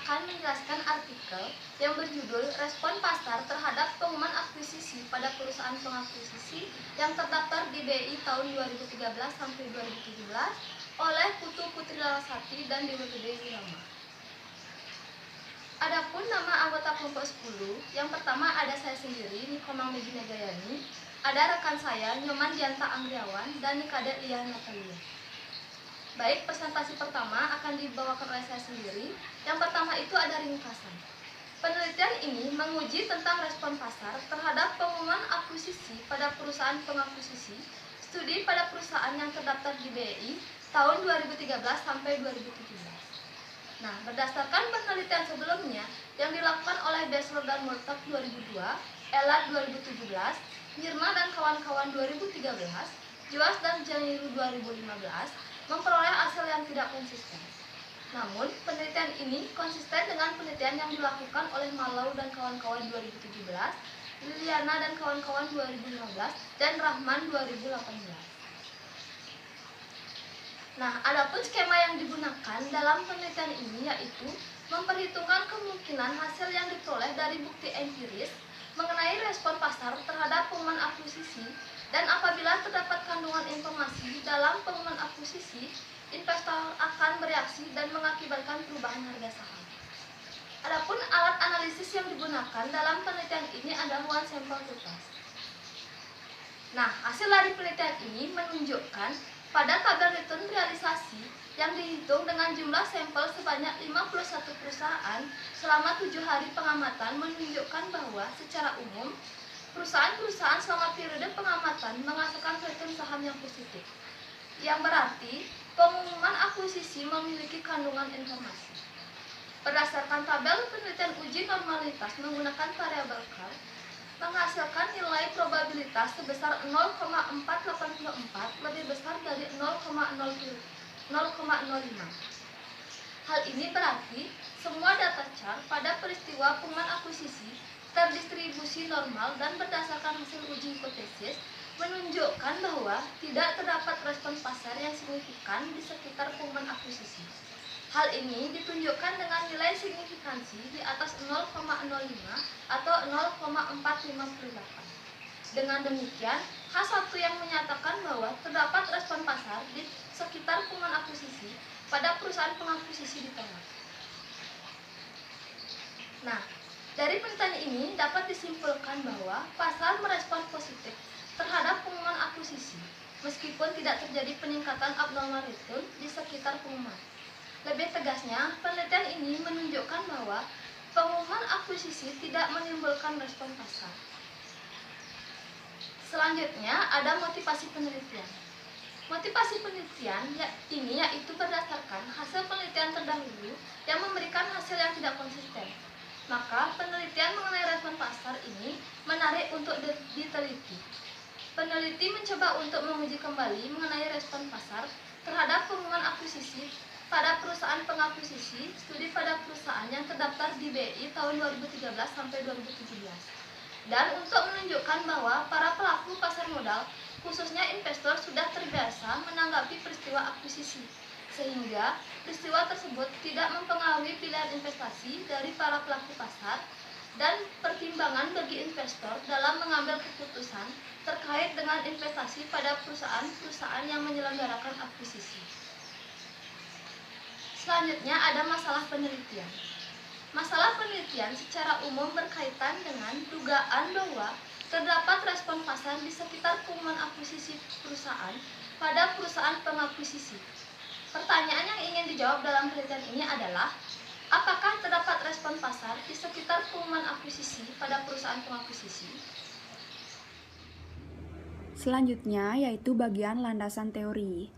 akan menjelaskan artikel yang berjudul Respon Pasar Terhadap Pengumuman Akuisisi pada Perusahaan Pengakuisisi yang terdaftar di BI tahun 2013 sampai 2017 oleh Putu Putri Larasati dan Dewa Gede Wirama. Adapun nama anggota kelompok 10, yang pertama ada saya sendiri, Nikomang Megina Gayani, ada rekan saya, Nyoman Dianta Anggriawan, dan Nikade Lia Natalia. Baik, presentasi pertama akan dibawakan oleh saya sendiri. Yang pertama itu ada ringkasan. Penelitian ini menguji tentang respon pasar terhadap pengumuman akuisisi pada perusahaan pengakuisisi, studi pada perusahaan yang terdaftar di BI tahun 2013 sampai 2017. Nah, berdasarkan penelitian sebelumnya yang dilakukan oleh Besler dan Murtab 2002, Elat 2017, Nirma dan kawan-kawan 2013, Juas dan Janiru 2015, memperoleh hasil yang tidak konsisten. Namun, penelitian ini konsisten dengan penelitian yang dilakukan oleh Malau dan kawan-kawan 2017, Liliana dan kawan-kawan 2015, dan Rahman 2018. Nah, adapun skema yang digunakan dalam penelitian ini yaitu memperhitungkan kemungkinan hasil yang diperoleh dari bukti empiris mengenai respon pasar terhadap pengumuman akuisisi, dan apabila terdapat kandungan informasi dalam pengumuman akuisisi, investor akan bereaksi dan mengakibatkan perubahan harga saham. Adapun alat analisis yang digunakan dalam penelitian ini adalah one sample to test. Nah, hasil dari penelitian ini menunjukkan pada tabel return realisasi yang dihitung dengan jumlah sampel sebanyak 51 perusahaan selama 7 hari pengamatan menunjukkan bahwa secara umum perusahaan-perusahaan selama periode pengamatan menghasilkan return saham yang positif, yang berarti pengumuman akuisisi memiliki kandungan informasi. Berdasarkan tabel penelitian uji normalitas menggunakan variabel K, menghasilkan nilai probabilitas sebesar 0,484 lebih besar dari 0,05. Hal ini berarti semua data chart pada peristiwa pengumuman akuisisi terdistribusi normal dan berdasarkan hasil uji hipotesis menunjukkan bahwa tidak terdapat respon pasar yang signifikan di sekitar pengumuman akuisisi. Hal ini ditunjukkan dengan nilai signifikansi di atas 0,05 atau 0,458. Dengan demikian, H1 yang menyatakan bahwa terdapat respon pasar di sekitar pengumuman akuisisi pada perusahaan pengakuisisi ditolak. Nah, dari penelitian ini dapat disimpulkan bahwa pasar merespon positif terhadap pengumuman akuisisi, meskipun tidak terjadi peningkatan abnormal return di sekitar pengumuman. Lebih tegasnya, penelitian ini menunjukkan bahwa pengumuman akuisisi tidak menimbulkan respon pasar. Selanjutnya ada motivasi penelitian. Motivasi penelitian ini yaitu berdasarkan hasil penelitian terdahulu yang memberikan hasil yang tidak konsisten. Maka penelitian mengenai respon pasar ini menarik untuk diteliti. Peneliti mencoba untuk menguji kembali mengenai respon pasar terhadap pengumuman akuisisi pada perusahaan pengakuisisi, studi pada perusahaan yang terdaftar di BI tahun 2013 sampai 2017. Dan untuk menunjukkan bahwa para pelaku pasar modal, khususnya investor, sudah terbiasa menanggapi peristiwa akuisisi, sehingga peristiwa tersebut tidak mempengaruhi pilihan investasi dari para pelaku pasar dan pertimbangan bagi investor dalam mengambil keputusan terkait dengan investasi pada perusahaan-perusahaan yang menyelenggarakan akuisisi. Selanjutnya ada masalah penelitian. Masalah penelitian secara umum berkaitan dengan dugaan bahwa terdapat respon pasar di sekitar pengumuman akuisisi perusahaan pada perusahaan pengakuisisi. Pertanyaan yang ingin dijawab dalam penelitian ini adalah, apakah terdapat respon pasar di sekitar pengumuman akuisisi pada perusahaan pengakuisisi? Selanjutnya yaitu bagian landasan teori.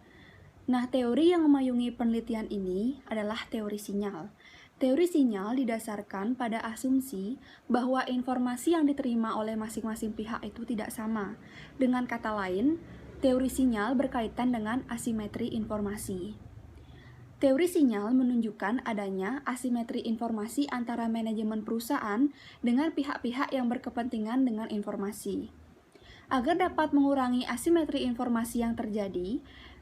Nah, teori yang memayungi penelitian ini adalah teori sinyal. Teori sinyal didasarkan pada asumsi bahwa informasi yang diterima oleh masing-masing pihak itu tidak sama. Dengan kata lain, teori sinyal berkaitan dengan asimetri informasi. Teori sinyal menunjukkan adanya asimetri informasi antara manajemen perusahaan dengan pihak-pihak yang berkepentingan dengan informasi. Agar dapat mengurangi asimetri informasi yang terjadi,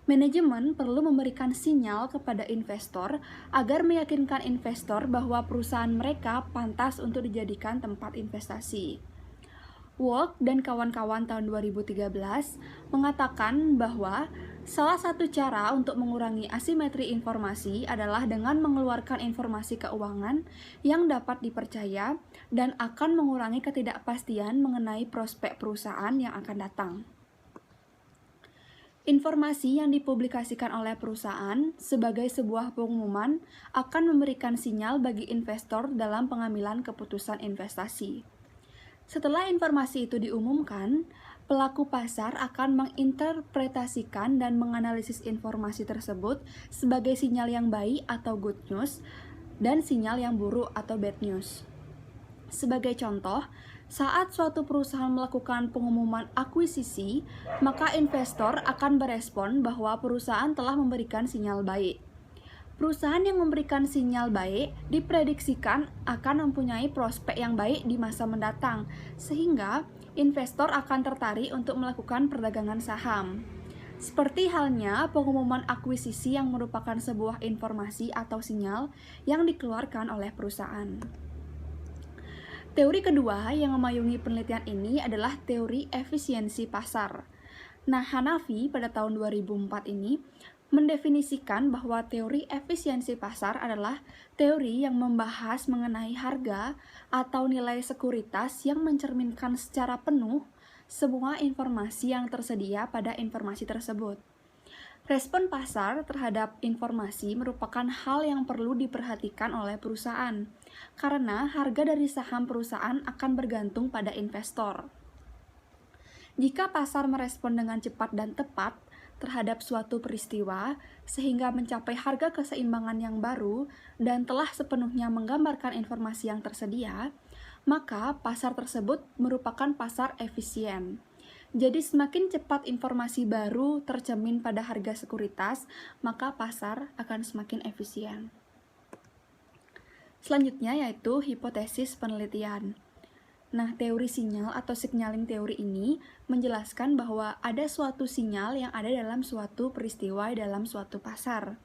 Manajemen perlu memberikan sinyal kepada investor agar meyakinkan investor bahwa perusahaan mereka pantas untuk dijadikan tempat investasi. Walk dan kawan-kawan tahun 2013 mengatakan bahwa salah satu cara untuk mengurangi asimetri informasi adalah dengan mengeluarkan informasi keuangan yang dapat dipercaya dan akan mengurangi ketidakpastian mengenai prospek perusahaan yang akan datang. Informasi yang dipublikasikan oleh perusahaan sebagai sebuah pengumuman akan memberikan sinyal bagi investor dalam pengambilan keputusan investasi. Setelah informasi itu diumumkan, pelaku pasar akan menginterpretasikan dan menganalisis informasi tersebut sebagai sinyal yang baik atau good news dan sinyal yang buruk atau bad news. Sebagai contoh, saat suatu perusahaan melakukan pengumuman akuisisi, maka investor akan berespon bahwa perusahaan telah memberikan sinyal baik. Perusahaan yang memberikan sinyal baik diprediksikan akan mempunyai prospek yang baik di masa mendatang, sehingga investor akan tertarik untuk melakukan perdagangan saham. Seperti halnya pengumuman akuisisi yang merupakan sebuah informasi atau sinyal yang dikeluarkan oleh perusahaan. Teori kedua yang memayungi penelitian ini adalah teori efisiensi pasar. Nah, Hanafi pada tahun 2004 ini mendefinisikan bahwa teori efisiensi pasar adalah teori yang membahas mengenai harga atau nilai sekuritas yang mencerminkan secara penuh semua informasi yang tersedia pada informasi tersebut. Respon pasar terhadap informasi merupakan hal yang perlu diperhatikan oleh perusahaan, karena harga dari saham perusahaan akan bergantung pada investor. Jika pasar merespon dengan cepat dan tepat terhadap suatu peristiwa, sehingga mencapai harga keseimbangan yang baru dan telah sepenuhnya menggambarkan informasi yang tersedia, maka pasar tersebut merupakan pasar efisien. Jadi semakin cepat informasi baru tercermin pada harga sekuritas, maka pasar akan semakin efisien. Selanjutnya yaitu hipotesis penelitian. Nah, teori sinyal atau signaling teori ini menjelaskan bahwa ada suatu sinyal yang ada dalam suatu peristiwa dalam suatu pasar.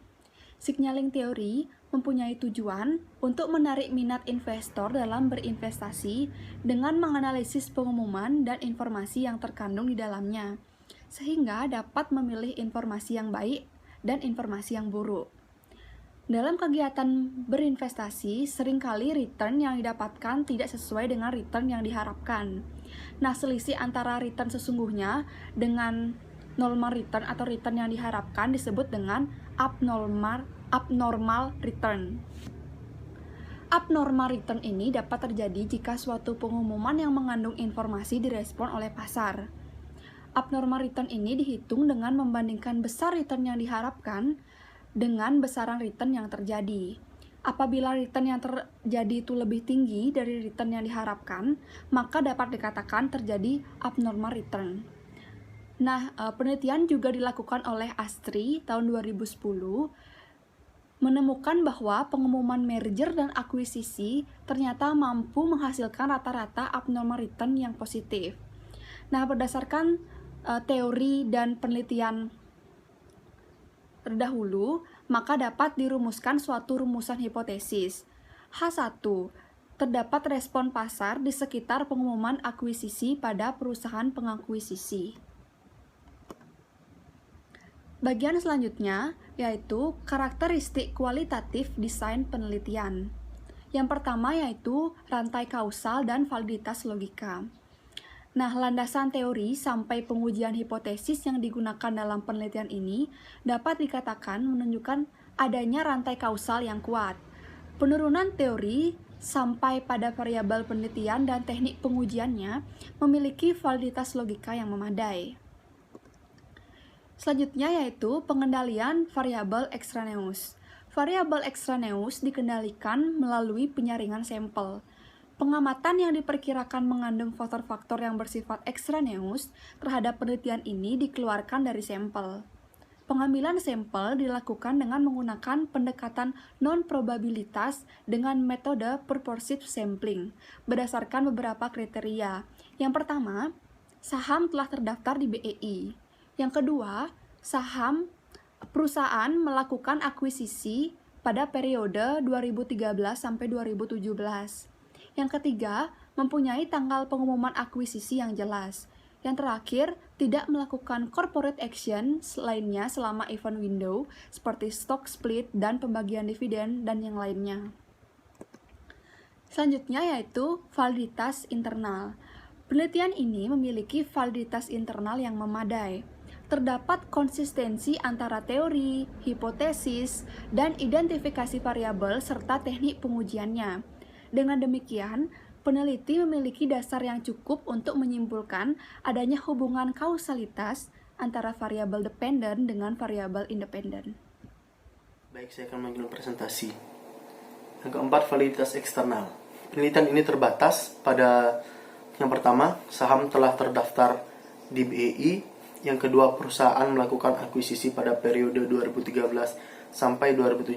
Signaling teori mempunyai tujuan untuk menarik minat investor dalam berinvestasi dengan menganalisis pengumuman dan informasi yang terkandung di dalamnya, sehingga dapat memilih informasi yang baik dan informasi yang buruk. Dalam kegiatan berinvestasi, seringkali return yang didapatkan tidak sesuai dengan return yang diharapkan. Nah, selisih antara return sesungguhnya dengan normal return atau return yang diharapkan disebut dengan abnormal return. Abnormal return ini dapat terjadi jika suatu pengumuman yang mengandung informasi direspon oleh pasar. Abnormal return ini dihitung dengan membandingkan besar return yang diharapkan dengan besaran return yang terjadi. Apabila return yang terjadi itu lebih tinggi dari return yang diharapkan, maka dapat dikatakan terjadi abnormal return. Nah, penelitian juga dilakukan oleh Astri tahun 2010, menemukan bahwa pengumuman merger dan akuisisi ternyata mampu menghasilkan rata-rata abnormal return yang positif. Nah, berdasarkan teori dan penelitian terdahulu, maka dapat dirumuskan suatu rumusan hipotesis. H1. Terdapat respon pasar di sekitar pengumuman akuisisi pada perusahaan pengakuisisi. Bagian selanjutnya yaitu karakteristik kualitatif desain penelitian. Yang pertama yaitu rantai kausal dan validitas logika. Nah, landasan teori sampai pengujian hipotesis yang digunakan dalam penelitian ini dapat dikatakan menunjukkan adanya rantai kausal yang kuat. Penurunan teori sampai pada variabel penelitian dan teknik pengujiannya memiliki validitas logika yang memadai. Selanjutnya yaitu pengendalian variabel ekstraneus. Variabel ekstraneus dikendalikan melalui penyaringan sampel. Pengamatan yang diperkirakan mengandung faktor-faktor yang bersifat ekstraneus terhadap penelitian ini dikeluarkan dari sampel. Pengambilan sampel dilakukan dengan menggunakan pendekatan non-probabilitas dengan metode purposive sampling berdasarkan beberapa kriteria. Yang pertama, saham telah terdaftar di BEI. Yang kedua, saham perusahaan melakukan akuisisi pada periode 2013 sampai 2017. Yang ketiga, mempunyai tanggal pengumuman akuisisi yang jelas. Yang terakhir, tidak melakukan corporate action lainnya selama event window seperti stock split dan pembagian dividen dan yang lainnya. Selanjutnya yaitu validitas internal. Penelitian ini memiliki validitas internal yang memadai. Terdapat konsistensi antara teori, hipotesis, dan identifikasi variabel serta teknik pengujiannya. Dengan demikian, peneliti memiliki dasar yang cukup untuk menyimpulkan adanya hubungan kausalitas antara variabel dependen dengan variabel independen. Baik, saya akan menunjukkan presentasi. Yang keempat, validitas eksternal. Penelitian ini terbatas pada yang pertama, saham telah terdaftar di BEI. Yang kedua, perusahaan melakukan akuisisi pada periode 2013 sampai 2017.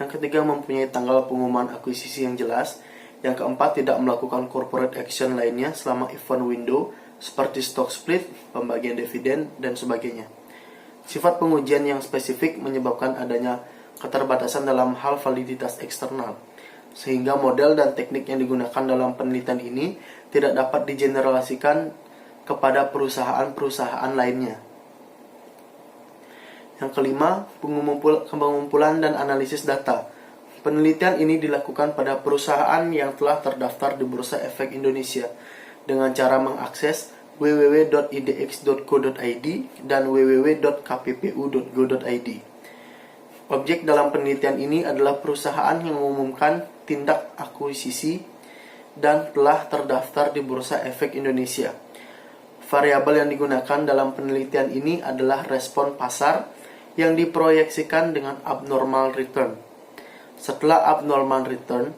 Yang ketiga, mempunyai tanggal pengumuman akuisisi yang jelas. Yang keempat, tidak melakukan corporate action lainnya selama event window seperti stock split, pembagian dividen, dan sebagainya. Sifat pengujian yang spesifik menyebabkan adanya keterbatasan dalam hal validitas eksternal, sehingga model dan teknik yang digunakan dalam penelitian ini tidak dapat digeneralisasikan kepada perusahaan-perusahaan lainnya. Yang kelima, pengumpulan dan analisis data. Penelitian ini dilakukan pada perusahaan yang telah terdaftar di Bursa Efek Indonesia dengan cara mengakses www.idx.co.id dan www.kppu.go.id. Objek dalam penelitian ini adalah perusahaan yang mengumumkan tindak akuisisi dan telah terdaftar di Bursa Efek Indonesia. Variabel yang digunakan dalam penelitian ini adalah respon pasar yang diproyeksikan dengan abnormal return. Setelah abnormal return,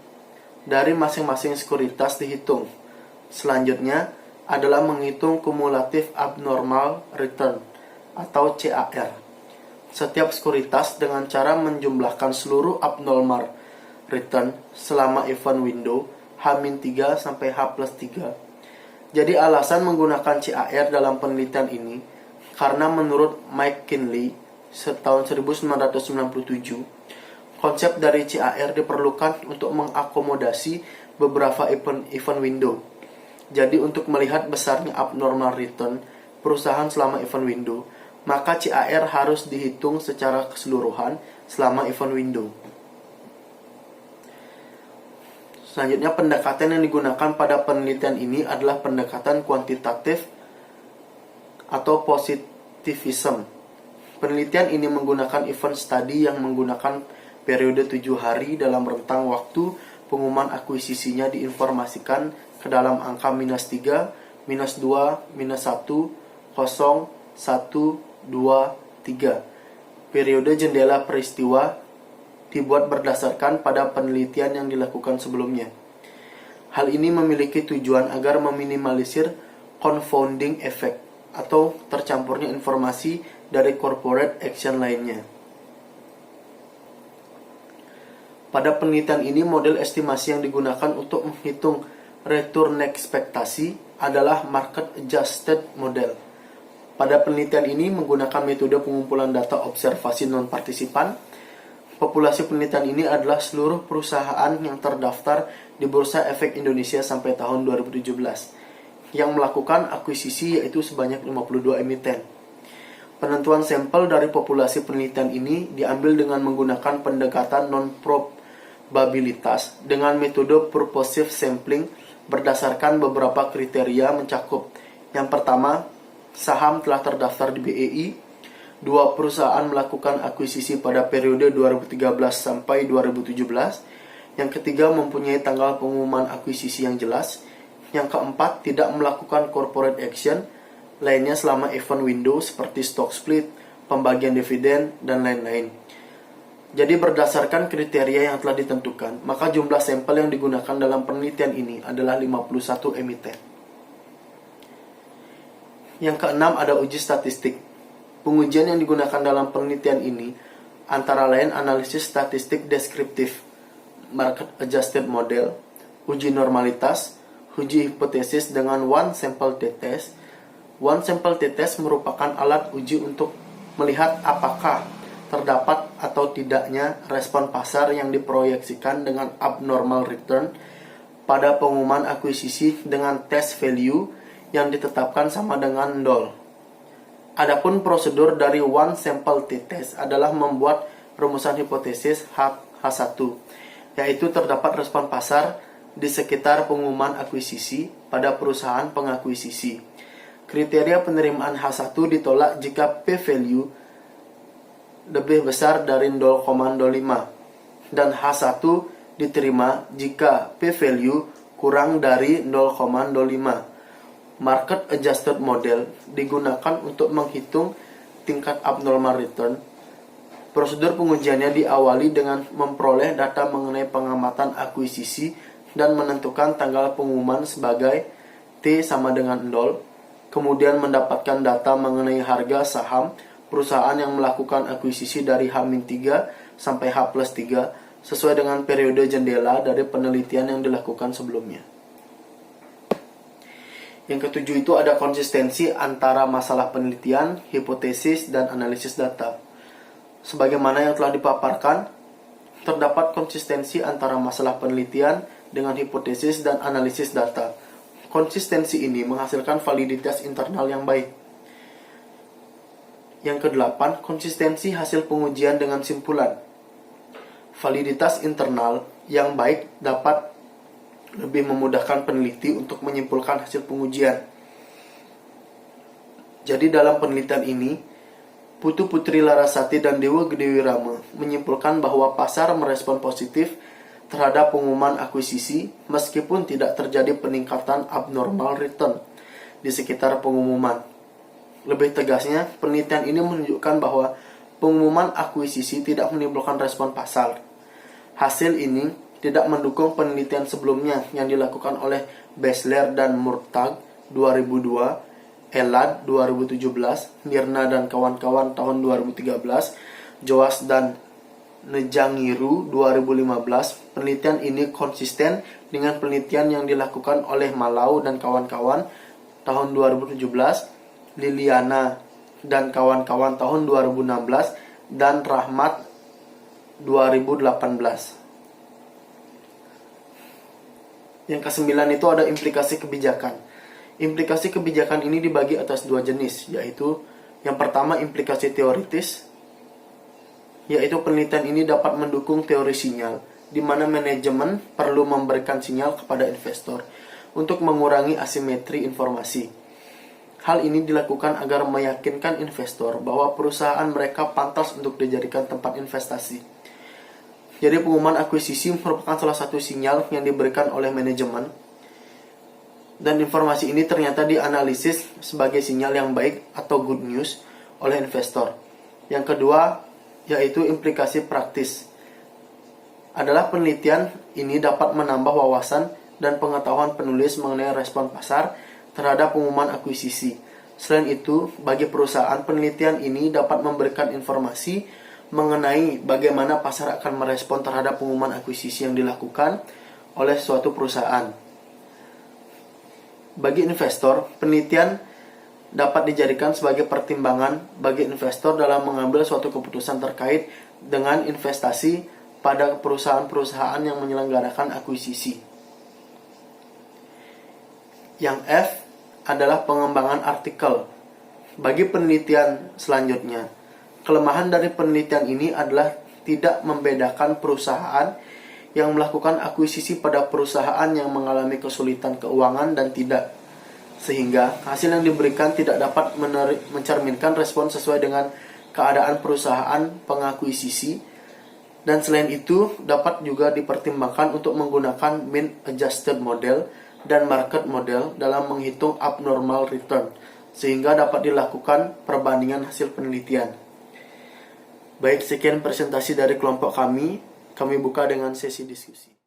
dari masing-masing sekuritas dihitung. Selanjutnya adalah menghitung kumulatif abnormal return atau CAR. Setiap sekuritas dengan cara menjumlahkan seluruh abnormal return selama event window H-3 sampai H+3. Jadi alasan menggunakan CAR dalam penelitian ini karena menurut McKinley tahun 1997, konsep dari CAR diperlukan untuk mengakomodasi beberapa event window. Jadi untuk melihat besarnya abnormal return perusahaan selama event window, maka CAR harus dihitung secara keseluruhan selama event window. Selanjutnya, pendekatan yang digunakan pada penelitian ini adalah pendekatan kuantitatif atau positivism. Penelitian ini menggunakan event study yang menggunakan periode 7 hari dalam rentang waktu pengumuman akuisisinya diinformasikan ke dalam angka -3, -2, -1, 0, 1, 2, 3. Periode jendela peristiwa dibuat berdasarkan pada penelitian yang dilakukan sebelumnya. Hal ini memiliki tujuan agar meminimalisir confounding effect atau tercampurnya informasi dari corporate action lainnya. Pada penelitian ini, model estimasi yang digunakan untuk menghitung return ekspektasi adalah market adjusted model. Pada penelitian ini menggunakan metode pengumpulan data observasi non-partisipan. Populasi penelitian ini adalah seluruh perusahaan yang terdaftar di Bursa Efek Indonesia sampai tahun 2017 yang melakukan akuisisi, yaitu sebanyak 52 emiten. Penentuan sampel dari populasi penelitian ini diambil dengan menggunakan pendekatan non-probabilitas dengan metode purposive sampling berdasarkan beberapa kriteria mencakup. Yang pertama, saham telah terdaftar di BEI. 2. Perusahaan melakukan akuisisi pada periode 2013 sampai 2017. Yang ketiga, mempunyai tanggal pengumuman akuisisi yang jelas. Yang keempat, tidak melakukan corporate action lainnya selama event window seperti stock split, pembagian dividen, dan lain-lain. Jadi berdasarkan kriteria yang telah ditentukan, maka jumlah sampel yang digunakan dalam penelitian ini adalah 51 emiten. Yang keenam, ada uji statistik. Pengujian yang digunakan dalam penelitian ini antara lain analisis statistik deskriptif, market adjusted model, uji normalitas, uji hipotesis dengan one sample t-test. One sample t-test merupakan alat uji untuk melihat apakah terdapat atau tidaknya respon pasar yang diproyeksikan dengan abnormal return pada pengumuman akuisisi dengan test value yang ditetapkan sama dengan 0. Adapun prosedur dari one sample t-test adalah membuat rumusan hipotesis H1, yaitu terdapat respon pasar di sekitar pengumuman akuisisi pada perusahaan pengakuisisi. Kriteria penerimaan H1 ditolak jika p-value lebih besar dari 0,05 dan H1 diterima jika p-value kurang dari 0,05. Market Adjusted Model digunakan untuk menghitung tingkat abnormal return. Prosedur pengujiannya diawali dengan memperoleh data mengenai pengamatan akuisisi dan menentukan tanggal pengumuman sebagai T sama dengan 0, kemudian mendapatkan data mengenai harga saham perusahaan yang melakukan akuisisi dari H-3 sampai H+3 sesuai dengan periode jendela dari penelitian yang dilakukan sebelumnya. Yang ketujuh itu ada konsistensi antara masalah penelitian, hipotesis, dan analisis data. Sebagaimana yang telah dipaparkan, terdapat konsistensi antara masalah penelitian dengan hipotesis dan analisis data. Konsistensi ini menghasilkan validitas internal yang baik. Yang kedelapan, konsistensi hasil pengujian dengan simpulan. Validitas internal yang baik dapat lebih memudahkan peneliti untuk menyimpulkan hasil pengujian. Jadi dalam penelitian ini, Putu Putri Larasati dan Dewa Gedewirama menyimpulkan bahwa pasar merespon positif terhadap pengumuman akuisisi meskipun tidak terjadi peningkatan abnormal return di sekitar pengumuman. Lebih tegasnya, penelitian ini menunjukkan bahwa pengumuman akuisisi tidak menimbulkan respon pasar. Hasil ini tidak mendukung penelitian sebelumnya yang dilakukan oleh Besler dan Murtag 2002, Elad 2017, Nirna dan kawan-kawan tahun 2013, Joas dan Nejangiru 2015. Penelitian ini konsisten dengan penelitian yang dilakukan oleh Malau dan kawan-kawan tahun 2017, Liliana dan kawan-kawan tahun 2016, dan Rahmat 2018. Yang kesembilan itu ada implikasi kebijakan. Implikasi kebijakan ini dibagi atas dua jenis, yaitu yang pertama implikasi teoritis, yaitu penelitian ini dapat mendukung teori sinyal, di mana manajemen perlu memberikan sinyal kepada investor untuk mengurangi asimetri informasi. Hal ini dilakukan agar meyakinkan investor bahwa perusahaan mereka pantas untuk dijadikan tempat investasi. Jadi pengumuman akuisisi merupakan salah satu sinyal yang diberikan oleh manajemen, dan informasi ini ternyata dianalisis sebagai sinyal yang baik atau good news oleh investor. Yang kedua, yaitu implikasi praktis. Adalah penelitian ini dapat menambah wawasan dan pengetahuan penulis mengenai respon pasar terhadap pengumuman akuisisi. Selain itu, bagi perusahaan, penelitian ini dapat memberikan informasi mengenai bagaimana pasar akan merespon terhadap pengumuman akuisisi yang dilakukan oleh suatu perusahaan. Bagi investor, penelitian dapat dijadikan sebagai pertimbangan bagi investor dalam mengambil suatu keputusan terkait dengan investasi pada perusahaan-perusahaan yang menyelenggarakan akuisisi. Yang F adalah pengembangan artikel. Bagi penelitian selanjutnya, kelemahan dari penelitian ini adalah tidak membedakan perusahaan yang melakukan akuisisi pada perusahaan yang mengalami kesulitan keuangan dan tidak, sehingga hasil yang diberikan tidak dapat mencerminkan respon sesuai dengan keadaan perusahaan pengakuisisi, dan selain itu dapat juga dipertimbangkan untuk menggunakan mean adjusted model dan market model dalam menghitung abnormal return, sehingga dapat dilakukan perbandingan hasil penelitian. Baik, sekian presentasi dari kelompok kami. Kami buka dengan sesi diskusi.